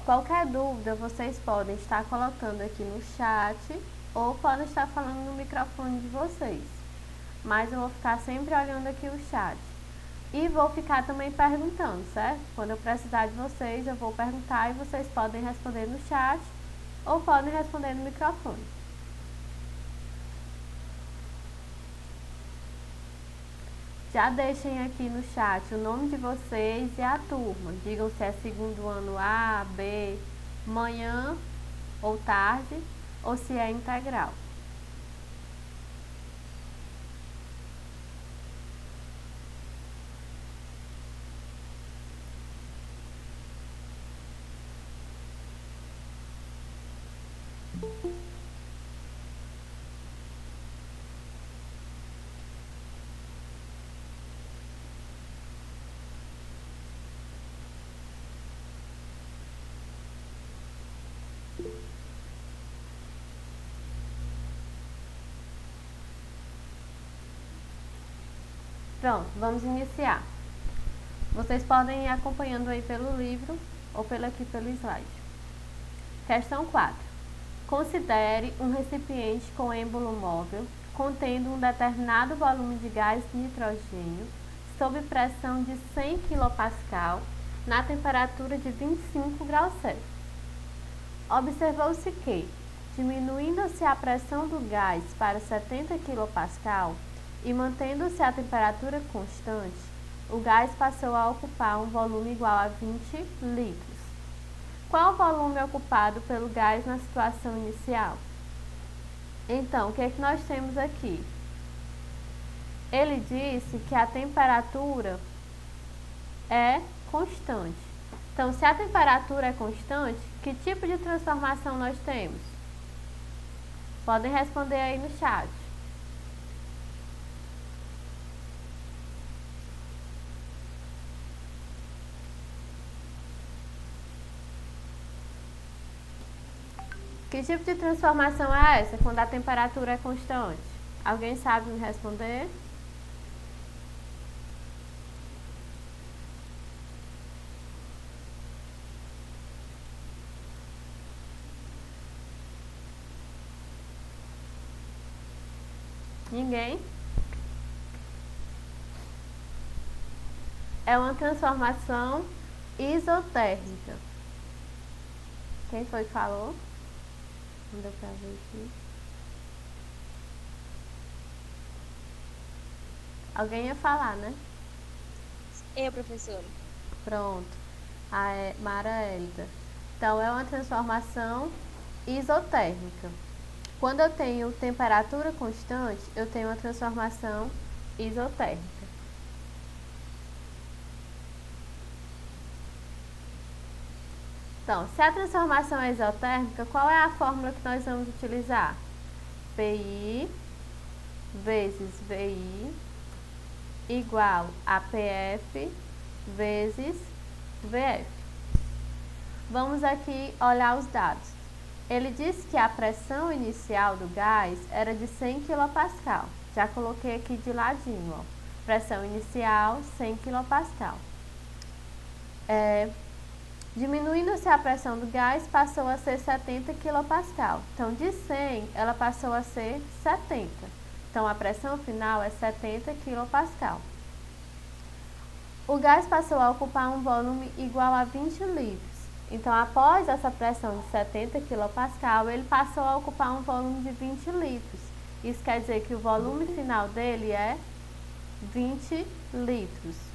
Qualquer dúvida vocês podem estar colocando aqui no chat ou podem estar falando no microfone de vocês. Mas eu vou ficar sempre olhando aqui o chat. E vou ficar também perguntando, certo? Quando eu precisar de vocês, eu vou perguntar e vocês podem responder no chat ou podem responder no microfone. Já deixem aqui no chat o nome de vocês e a turma. Digam se é segundo ano A, B, manhã ou tarde, ou se é integral. Pronto, vamos iniciar. Vocês podem ir acompanhando aí pelo livro ou aqui pelo slide. Questão 4. Considere um recipiente com êmbolo móvel contendo um determinado volume de gás nitrogênio sob pressão de 100 kPa na temperatura de 25 graus Celsius. Observou-se que, diminuindo-se a pressão do gás para 70 kPa e mantendo-se a temperatura constante, o gás passou a ocupar um volume igual a 20 litros. Qual o volume ocupado pelo gás na situação inicial? Então, o que é que nós temos aqui? Ele disse que a temperatura é constante. Então, se a temperatura é constante, que tipo de transformação nós temos? Podem responder aí no chat. Que tipo de transformação é essa quando a temperatura é constante? Alguém sabe me responder? Ninguém? É uma transformação isotérmica. Quem foi que falou? Não deu pra ver aqui. Alguém ia falar, né? Eu, professora. Pronto. A Mara Elida. Então, é uma transformação isotérmica. Quando eu tenho temperatura constante, eu tenho uma transformação isotérmica. Então, se a transformação é isotérmica, qual é a fórmula que nós vamos utilizar? PI vezes VI igual a PF vezes VF. Vamos aqui olhar os dados. Ele disse que a pressão inicial do gás era de 100 kPa. Já coloquei aqui de ladinho, ó. Pressão inicial, 100 kPa. Diminuindo-se a pressão do gás, passou a ser 70 kPa. Então, de 100, ela passou a ser 70. Então, a pressão final é 70 kPa. O gás passou a ocupar um volume igual a 20 litros. Então, após essa pressão de 70 kPa, ele passou a ocupar um volume de 20 litros. Isso quer dizer que o volume final dele é 20 litros.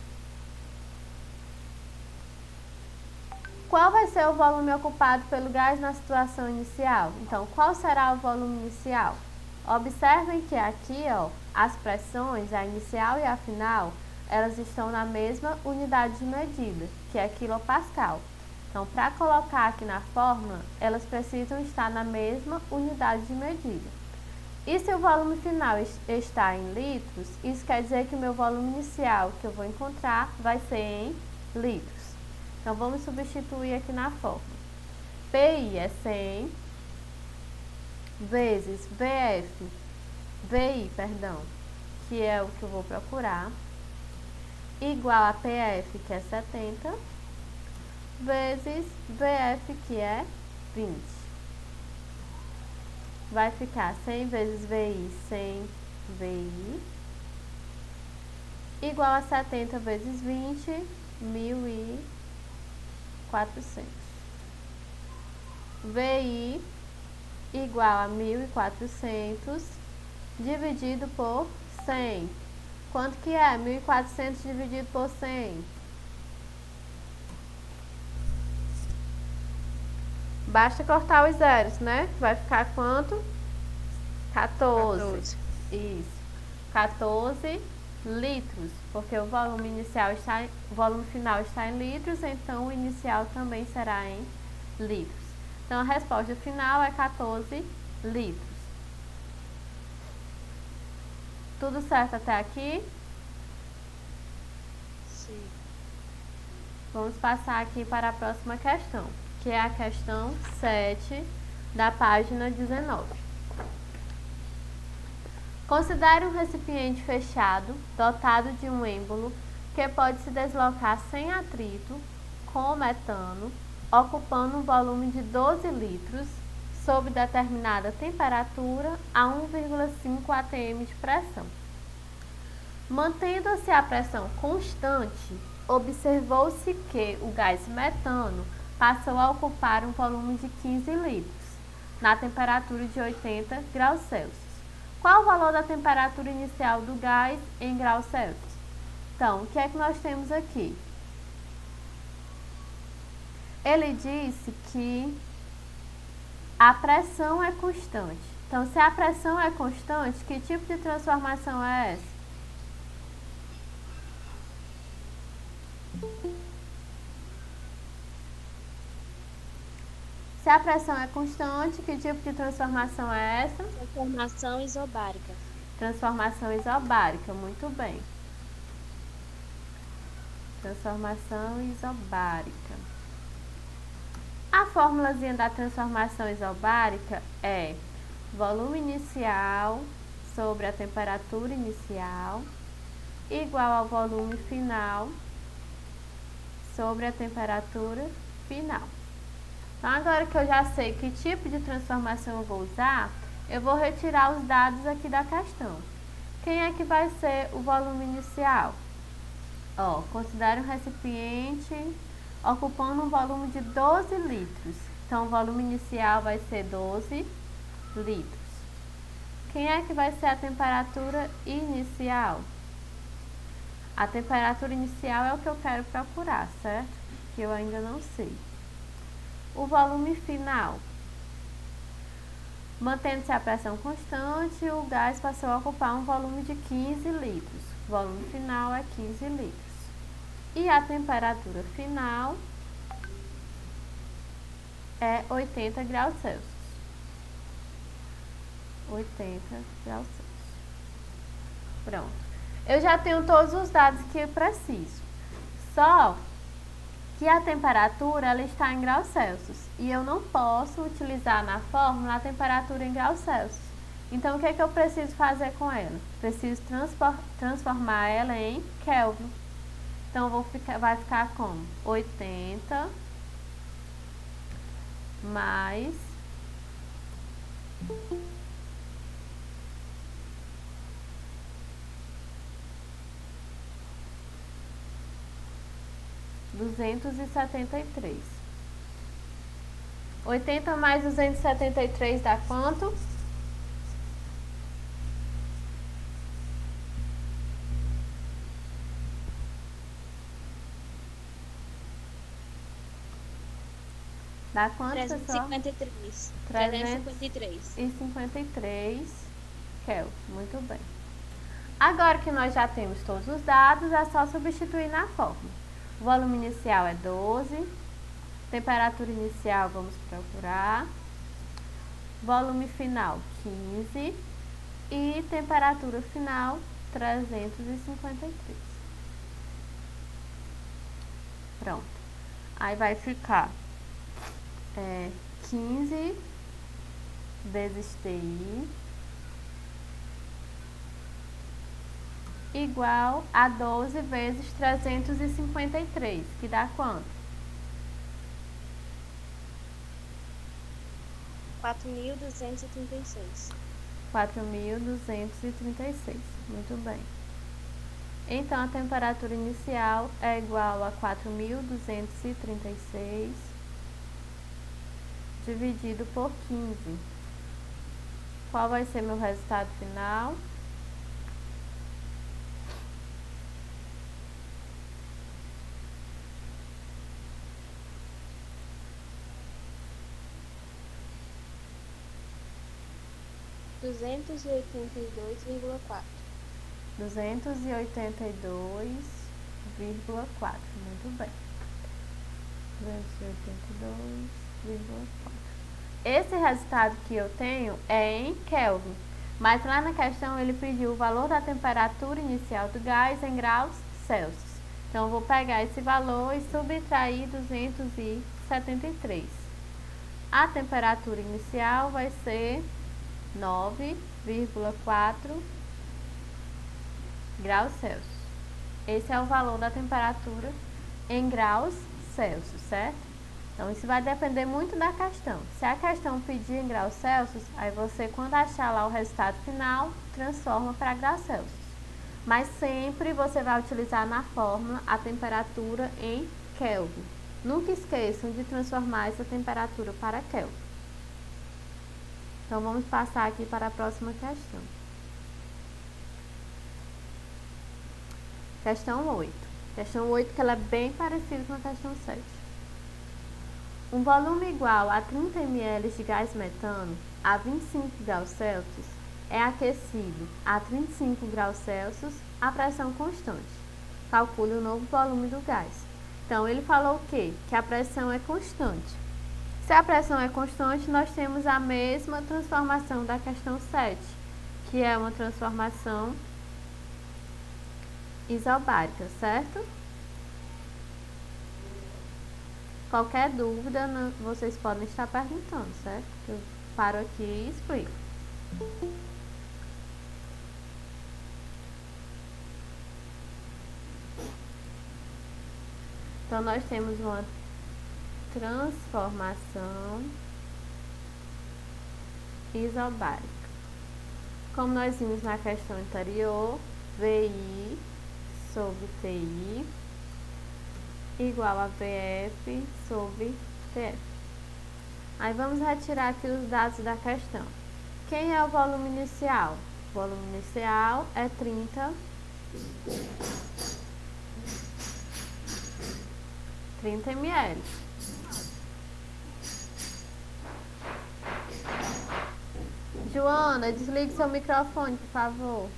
Qual vai ser o volume ocupado pelo gás na situação inicial? Então, qual será o volume inicial? Observem que aqui, ó, as pressões, a inicial e a final, elas estão na mesma unidade de medida, que é quilopascal. Então, para colocar aqui na fórmula, elas precisam estar na mesma unidade de medida. E se o volume final está em litros, isso quer dizer que o meu volume inicial que eu vou encontrar vai ser em litros. Então, vamos substituir aqui na fórmula. PI é 100 vezes VI, que é o que eu vou procurar, igual a PF, que é 70, vezes VF, que é 20. Vai ficar 100 vezes VI, 100 VI, igual a 70 vezes 20, 1.400. VI igual a 1.400 dividido por 100. Quanto que é 1.400 dividido por 100? Basta cortar os zeros, né? Vai ficar quanto? 14. Isso. 14 litros, porque o volume final está em litros, então o inicial também será em litros. Então a resposta final é 14 litros. Tudo certo até aqui? Sim. Vamos passar aqui para a próxima questão, que é a questão 7 da página 19. Considere um recipiente fechado, dotado de um êmbolo, que pode se deslocar sem atrito, com metano, ocupando um volume de 12 litros, sob determinada temperatura a 1,5 atm de pressão. Mantendo-se a pressão constante, observou-se que o gás metano passou a ocupar um volume de 15 litros, na temperatura de 80 graus Celsius. Qual o valor da temperatura inicial do gás em graus Celsius? Então, o que é que nós temos aqui? Ele disse que a pressão é constante. Então, se a pressão é constante, que tipo de transformação é essa? Se a pressão é constante, que tipo de transformação é essa? Transformação isobárica. Transformação isobárica, muito bem. Transformação isobárica. A formulazinha da transformação isobárica é volume inicial sobre a temperatura inicial igual ao volume final sobre a temperatura final. Então, agora que eu já sei que tipo de transformação eu vou usar, eu vou retirar os dados aqui da questão. Quem é que vai ser o volume inicial? Considere um recipiente ocupando um volume de 12 litros. Então, o volume inicial vai ser 12 litros. Quem é que vai ser a temperatura inicial? A temperatura inicial é o que eu quero procurar, certo? Que eu ainda não sei. O volume final. Mantendo-se a pressão constante, o gás passou a ocupar um volume de 15 litros. O volume final é 15 litros. E a temperatura final é 80 graus Celsius. 80 graus Celsius. Pronto. Eu já tenho todos os dados que eu preciso. Só que a temperatura ela está em graus Celsius e eu não posso utilizar na fórmula a temperatura em graus Celsius. Então, o que é que eu preciso fazer com ela? Preciso transformar ela em Kelvin. Então, vai ficar como? 80 mais 273. 80 mais 273 dá quanto? Dá quanto, pessoal? 353. 353 Kelvin. Muito bem. Agora que nós já temos todos os dados, é só substituir na fórmula. O volume inicial é 12. Temperatura inicial, vamos procurar. Volume final, 15. E temperatura final, 353. Pronto. Aí vai ficar 15 vezes TI igual a 12 vezes 353, que dá quanto? 4.236. 4.236. Muito bem. Então, a temperatura inicial é igual a 4.236 dividido por 15. Qual vai ser meu resultado final? Duzentos e oitenta e dois vírgula quatro. 282,4. Muito bem. 282,4. Esse resultado que eu tenho é em Kelvin, mas lá na questão ele pediu o valor da temperatura inicial do gás em graus Celsius. Então, eu vou pegar esse valor e subtrair 273. A temperatura inicial vai ser 9,4 graus Celsius. Esse é o valor da temperatura em graus Celsius, certo? Então, isso vai depender muito da questão. Se a questão pedir em graus Celsius, aí você, quando achar lá o resultado final, transforma para graus Celsius. Mas sempre você vai utilizar na fórmula a temperatura em Kelvin. Nunca esqueçam de transformar essa temperatura para Kelvin. Então, vamos passar aqui para a próxima questão. Questão 8. Questão 8, que ela é bem parecida com a questão 7. Um volume igual a 30 ml de gás metano a 25 graus Celsius é aquecido a 35 graus Celsius a pressão constante. Calcule o novo volume do gás. Então, ele falou o quê? Que a pressão é constante. Se a pressão é constante, nós temos a mesma transformação da questão 7, que é uma transformação isobárica, certo? Qualquer dúvida, vocês podem estar perguntando, certo? Eu paro aqui e explico. Então, nós temos uma transformação isobárica. Como nós vimos na questão anterior, VI sobre TI igual a VF sobre TF. Aí vamos retirar aqui os dados da questão. Quem é o volume inicial? O volume inicial é 30 ml. Joana, desligue seu microfone, por favor.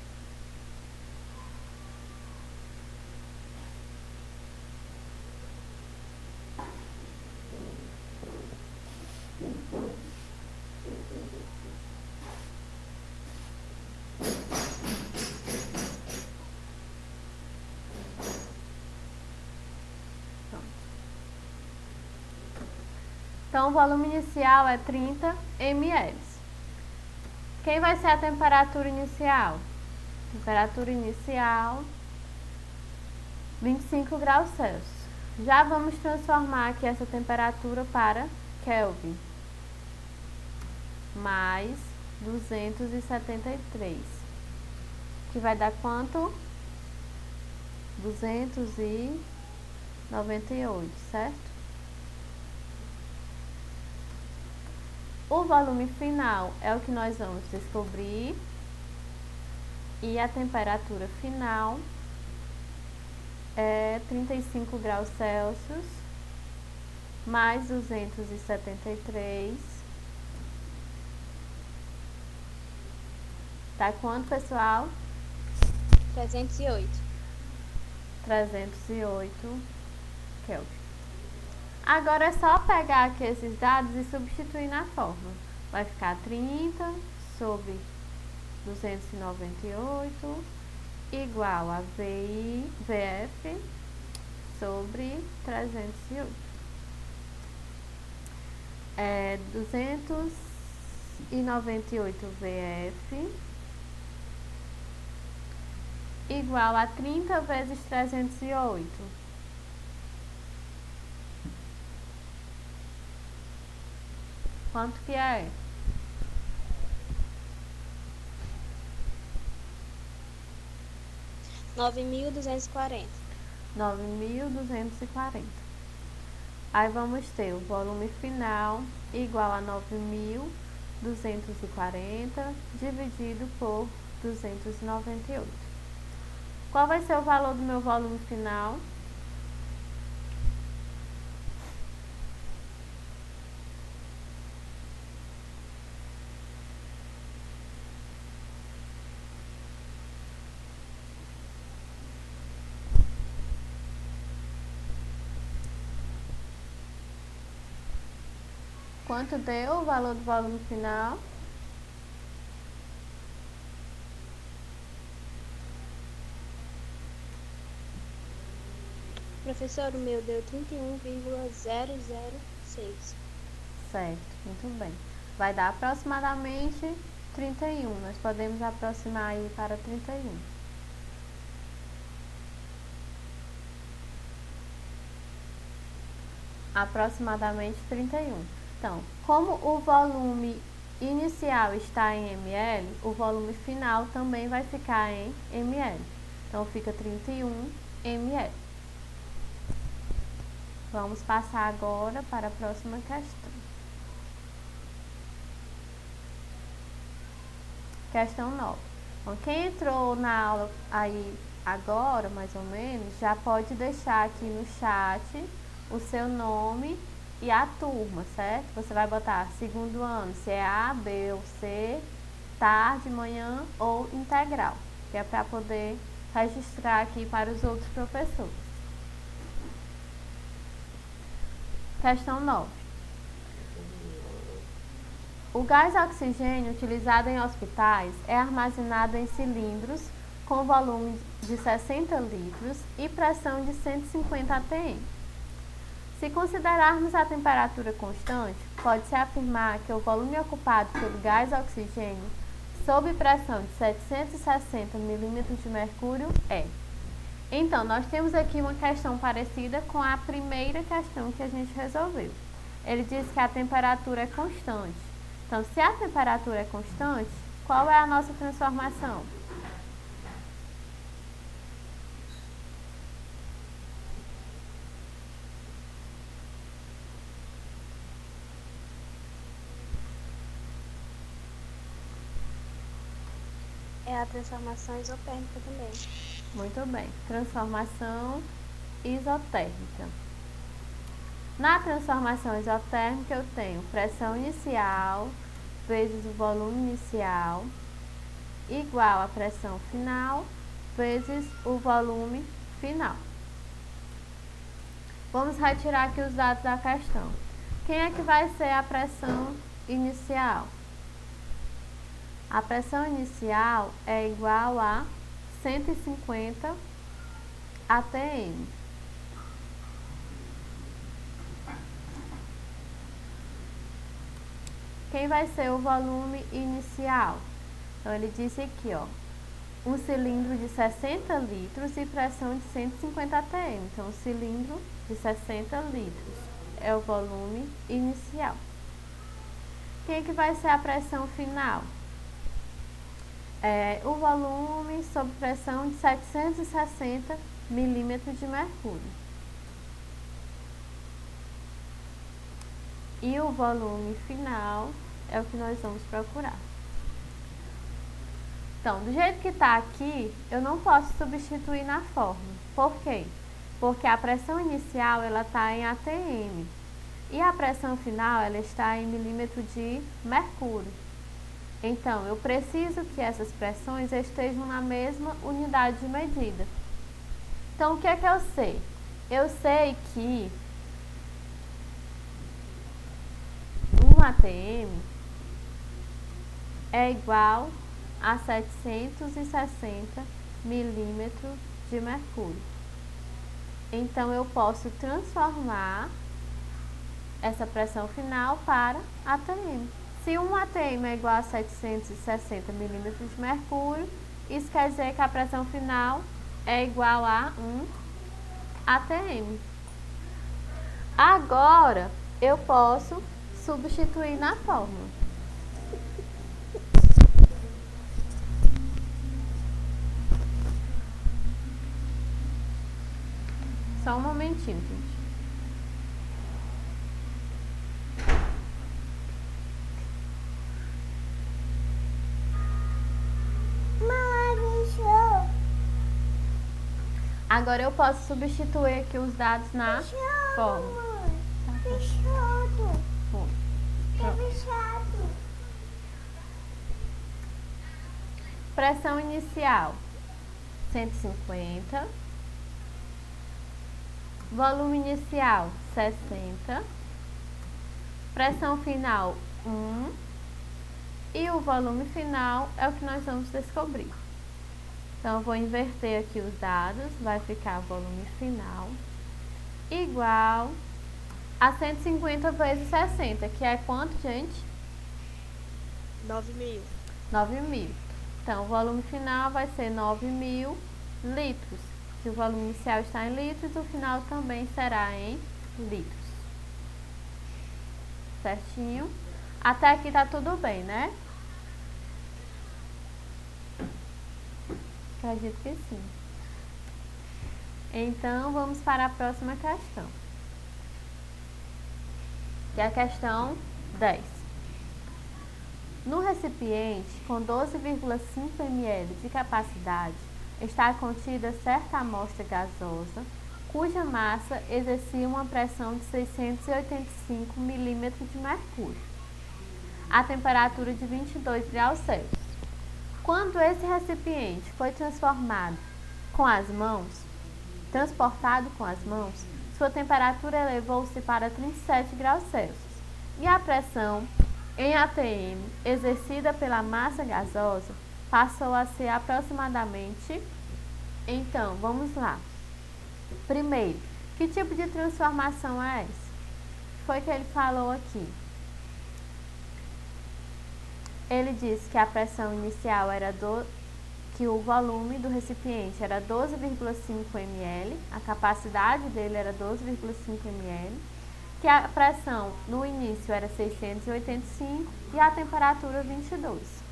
Então, o volume inicial é 30 ml. Quem vai ser a temperatura inicial? Temperatura inicial, 25 graus Celsius. Já vamos transformar aqui essa temperatura para Kelvin. Mais 273. Que vai dar quanto? 298, certo? O volume final é o que nós vamos descobrir. E a temperatura final é 35 graus Celsius mais 273. Tá quanto, pessoal? 308. 308 Kelvin. Agora é só pegar aqui esses dados e substituir na fórmula. Vai ficar 30 sobre 298 igual a VF sobre 308. 298 VF igual a 30 vezes 308. Quanto que é? 9.240. 9.240. Aí vamos ter o volume final igual a 9.240 dividido por 298. Qual vai ser o valor do meu volume final? Quanto deu o valor do volume final? Professor, o meu deu 31,006. Certo, muito bem. Vai dar aproximadamente 31. Nós podemos aproximar aí para 31. Aproximadamente 31. Então, como o volume inicial está em ml, o volume final também vai ficar em ml. Então, fica 31 ml. Vamos passar agora para a próxima questão. Questão 9. Então, quem entrou na aula aí agora, mais ou menos, já pode deixar aqui no chat o seu nome e a turma, certo? Você vai botar segundo ano, se é A, B ou C, tarde, manhã ou integral, que é para poder registrar aqui para os outros professores. Questão 9. O gás oxigênio utilizado em hospitais é armazenado em cilindros com volume de 60 litros e pressão de 150 atm. Se considerarmos a temperatura constante, pode-se afirmar que o volume ocupado pelo gás oxigênio sob pressão de 760 milímetros de mercúrio é. Então, nós temos aqui uma questão parecida com a primeira questão que a gente resolveu. Ele diz que a temperatura é constante. Então, se a temperatura é constante, qual é a nossa transformação? É a transformação isotérmica também. Muito bem, transformação isotérmica. Na transformação isotérmica eu tenho pressão inicial vezes o volume inicial igual a pressão final vezes o volume final. Vamos retirar aqui os dados da questão. Quem é que vai ser a pressão inicial? A pressão inicial é igual a 150 atm. Quem vai ser o volume inicial? Então, ele disse aqui, ó, um cilindro de 60 litros e pressão de 150 atm. Então, o cilindro de 60 litros é o volume inicial. Quem é que vai ser a pressão final? O volume sob pressão de 760 milímetros de mercúrio. E o volume final é o que nós vamos procurar. Então, do jeito que está aqui, eu não posso substituir na fórmula. Por quê? Porque a pressão inicial ela está em atm e a pressão final ela está em milímetro de mercúrio. Então, eu preciso que essas pressões estejam na mesma unidade de medida. Então, o que é que eu sei? Eu sei que 1 atm é igual a 760 milímetros de mercúrio. Então, eu posso transformar essa pressão final para atm. Se 1 atm é igual a 760 milímetros de mercúrio, isso quer dizer que a pressão final é igual a 1 atm. Agora, eu posso substituir na fórmula. Só um momentinho, gente. Agora eu posso substituir aqui os dados na fórmula. Pressão inicial 150, volume inicial 60, pressão final 1 e o volume final é o que nós vamos descobrir. Então, eu vou inverter aqui os dados, vai ficar volume final igual a 150 vezes 60, que é quanto, gente? 9.000. 9.000. Então, o volume final vai ser 9.000 litros. Se o volume inicial está em litros, o final também será em litros. Certinho? Até aqui tá tudo bem, né? Acredito que sim. Então, vamos para a próxima questão. Que é a questão 10. No recipiente com 12,5 ml de capacidade, está contida certa amostra gasosa, cuja massa exercia uma pressão de 685 milímetros de mercúrio, a temperatura de 22 graus Celsius. Quando esse recipiente foi transportado com as mãos, sua temperatura elevou-se para 37 graus Celsius e a pressão em atm exercida pela massa gasosa passou a ser aproximadamente. Então, vamos lá. Primeiro, que tipo de transformação é essa? Foi que ele falou aqui. Ele disse que a pressão inicial era que o volume do recipiente era 12,5 ml, a capacidade dele era 12,5 ml, que a pressão no início era 685 e a temperatura 22.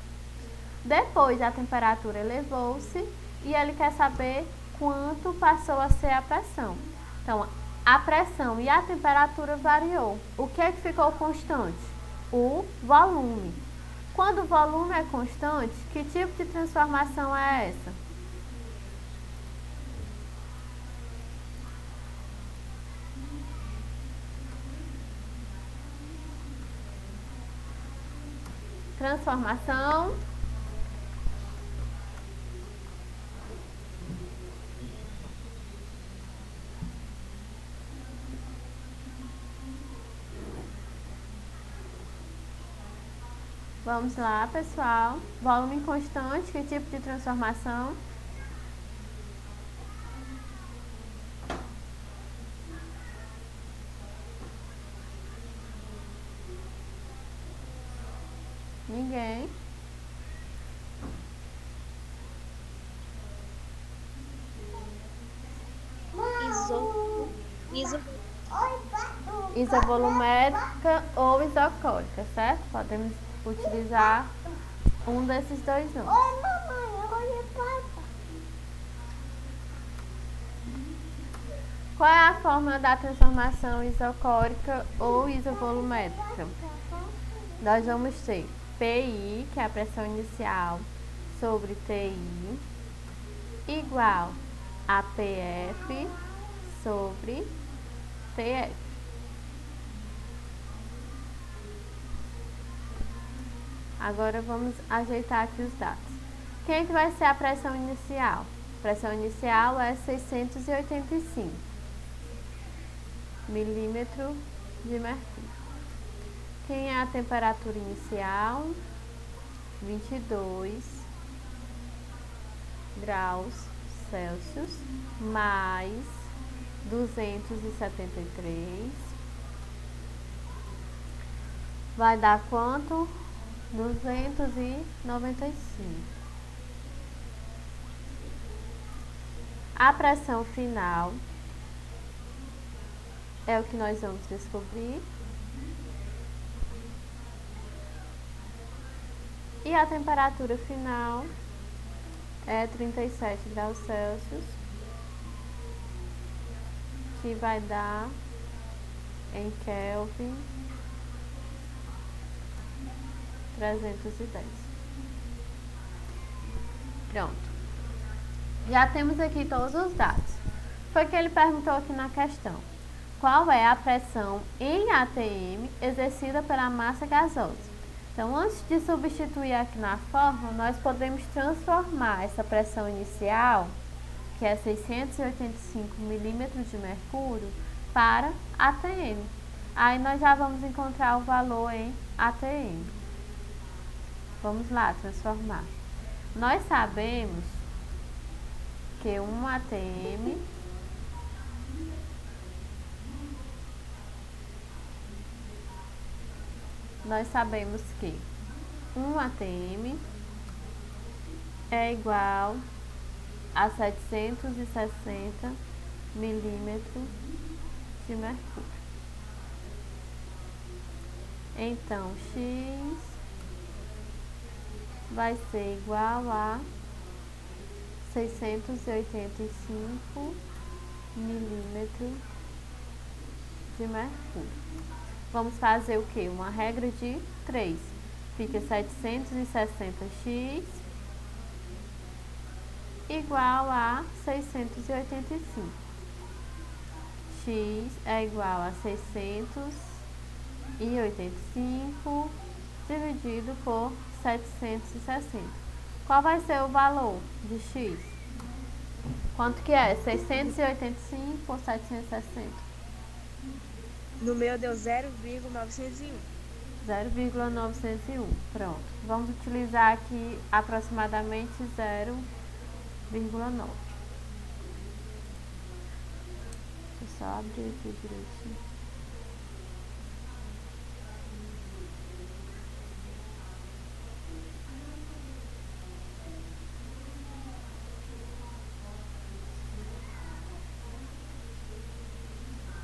Depois a temperatura elevou-se e ele quer saber quanto passou a ser a pressão. Então, a pressão e a temperatura variou. O que é que ficou constante? O volume. Quando o volume é constante, que tipo de transformação é essa? Transformação Vamos lá, pessoal. Volume constante, que tipo de transformação? Ninguém. Isovolumétrica ou isocórica, certo? Podemos utilizar um desses dois nomes. Qual é a forma da transformação isocórica ou isovolumétrica? Nós vamos ter PI, que é a pressão inicial, sobre TI, igual a PF sobre TF. Agora vamos ajeitar aqui os dados. Quem é que vai ser a pressão inicial? A pressão inicial é 685 milímetros de mercúrio. Quem é a temperatura inicial? 22 graus Celsius mais 273. Vai dar quanto? 295. A pressão final é o que nós vamos descobrir. E a temperatura final é 37 graus Celsius que vai dar em Kelvin 310. Pronto. Já temos aqui todos os dados. Foi que ele perguntou aqui na questão. Qual é a pressão em atm exercida pela massa gasosa? Então, antes de substituir aqui na fórmula, nós podemos transformar essa pressão inicial, que é 685 milímetros de mercúrio, para atm. Aí nós já vamos encontrar o valor em atm. Vamos lá, transformar. Nós sabemos que 1 atm nós sabemos que 1 atm é igual a 760 milímetros de mercúrio. Então, X vai ser igual a 685 milímetros de mercúrio. Vamos fazer o que? Uma regra de 3. Fica 760x igual a 685. X é igual a 685 dividido por 760. Qual vai ser o valor de x? Quanto que é? 685 por 760? No meu deu 0,901. 0,901. Pronto. Vamos utilizar aqui aproximadamente 0,9. Deixa eu só abrir aqui direitinho.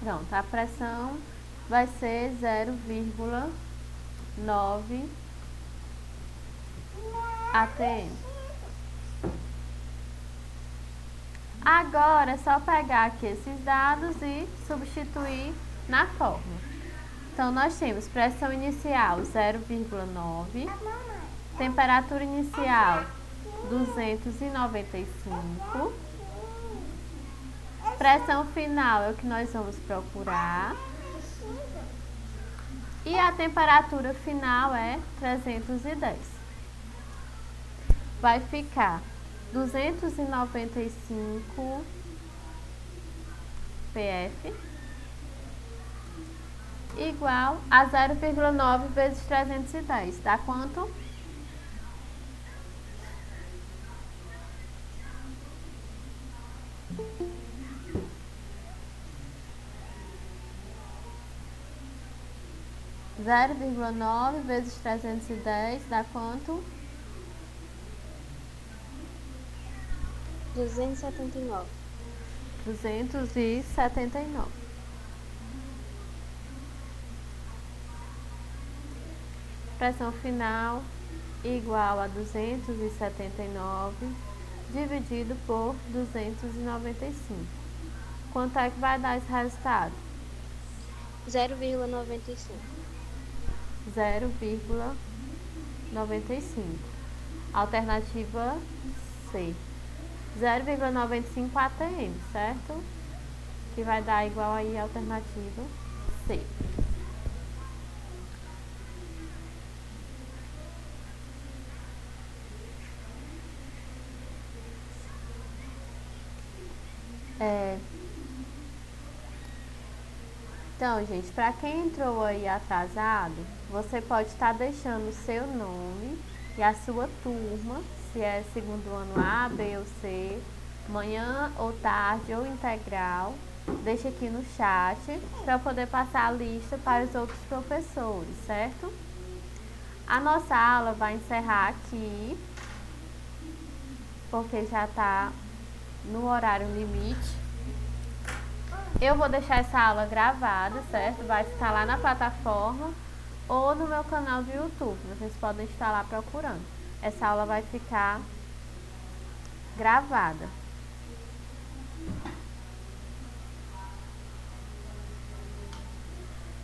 Pronto, a pressão vai ser 0,9 atm. Agora é só pegar aqui esses dados e substituir na fórmula. Então, nós temos pressão inicial 0,9, temperatura inicial 295, pressão final é o que nós vamos procurar. E a temperatura final é 310. Vai ficar 295 pf igual a 0,9 vezes 310. Dá quanto? 0,9 vezes 310 dá quanto? 279. 279. Pressão final igual a 279 dividido por 295. Quanto é que vai dar esse resultado? 0,95. 0,95. Alternativa C. 0,95 atm, certo? Que vai dar igual aí a alternativa C. Então, gente, para quem entrou aí atrasado, você pode estar deixando o seu nome e a sua turma, se é segundo ano A, B ou C, manhã ou tarde ou integral, deixa aqui no chat para eu poder passar a lista para os outros professores, certo? A nossa aula vai encerrar aqui, porque já está no horário limite. Eu vou deixar essa aula gravada, certo? Vai ficar lá na plataforma ou no meu canal do YouTube. Vocês podem estar lá procurando. Essa aula vai ficar gravada.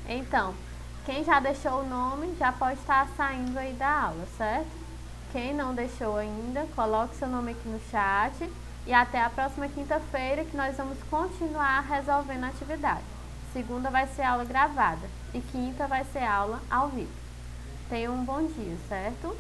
Então, quem já deixou o nome já pode estar saindo aí da aula, certo? Quem não deixou ainda, coloque seu nome aqui no chat e até a próxima quinta-feira que nós vamos continuar resolvendo a atividade. Segunda vai ser aula gravada e quinta vai ser aula ao vivo. Tenha um bom dia, certo?